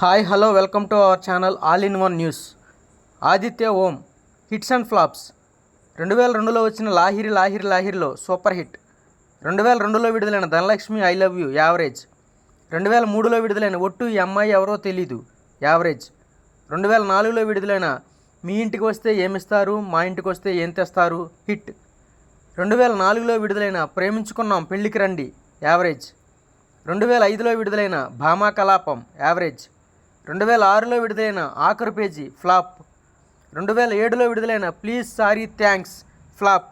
Hi hello welcome to our channel all in one news. Aditya Om hits and flops. 2002లో వచ్చిన లాహిరి లాహిరి లాహిరిలో super hit. 2002లో విడుదలైన Dhanalakshmi I love you average. 2003లో విడుదలైన ఒట్టు ఈ అమ్మాయి ఎవరో తెలీదు యావరేజ్. 2004లో విడుదలైన మీ ఇంటికి వస్తే ఏమిస్తారు మా ఇంటికి వస్తే ఏం తెస్తారు హిట్. 2004లో విడుదలైన ప్రేమించుకున్నాం పెళ్ళికి రండి యావరేజ్. 2005లో విడుదలైన భామా కలాపం యావరేజ్. 2006లో విడుదలైన ఆఖరు పేజీ ఫ్లాప్. 2007లో విడుదలైన ప్లీజ్ సారీ థ్యాంక్స్ ఫ్లాప్.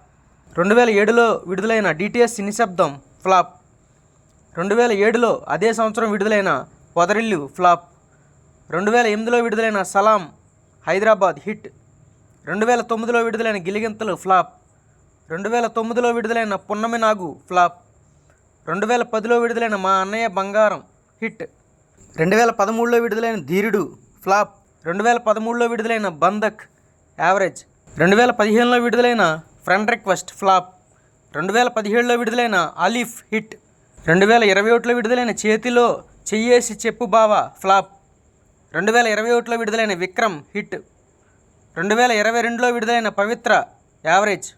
2007లో విడుదలైన డిటిఎస్ నిశ్శబ్దం ఫ్లాప్. 2007లో అదే సంవత్సరం విడుదలైన పొదరిల్లు ఫ్లాప్. 2008లో విడుదలైన సలాం హైదరాబాద్ హిట్. 2009లో విడుదలైన గిలిగింతలు ఫ్లాప్. 2009లో విడుదలైన పున్నమి నాగు ఫ్లాప్. 2010లో విడుదలైన మా అన్నయ్య బంగారం హిట్. 2013లో విడుదలైన ధీరుడు ఫ్లాప్. 2013లో విడుదలైన బంధక్ యావరేజ్. 2015లో విడుదలైన ఫ్రెండ్ రిక్వెస్ట్ ఫ్లాప్. 2017లో విడుదలైన అలీఫ్ హిట్. 2021లో విడుదలైన చేతిలో చెయ్యేసి చెప్పు బావా ఫ్లాప్. 2021లో విడుదలైన విక్రమ్ హిట్. 2022లో విడుదలైన పవిత్ర యావరేజ్.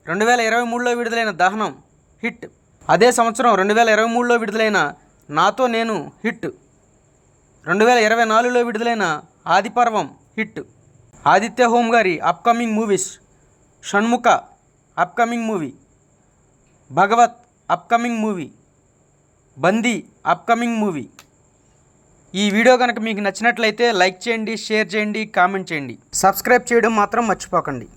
2023లో విడుదలైన దహనం హిట్. అదే సంవత్సరం 2023లో విడుదలైన నాతో నేను హిట్. 2024లో విడుదలైన ఆదిపర్వం హిట్. ఆదిత్య హోం గారి upcoming movies: Shanmukha upcoming movie, Bhagavat upcoming movie, Bandi upcoming movie. ఈ వీడియో కనుక మీకు నచ్చినట్లయితే లైక్ చేయండి, షేర్ చేయండి, కామెంట్ చేయండి. సబ్స్క్రైబ్ చేయడం మాత్రం మర్చిపోకండి.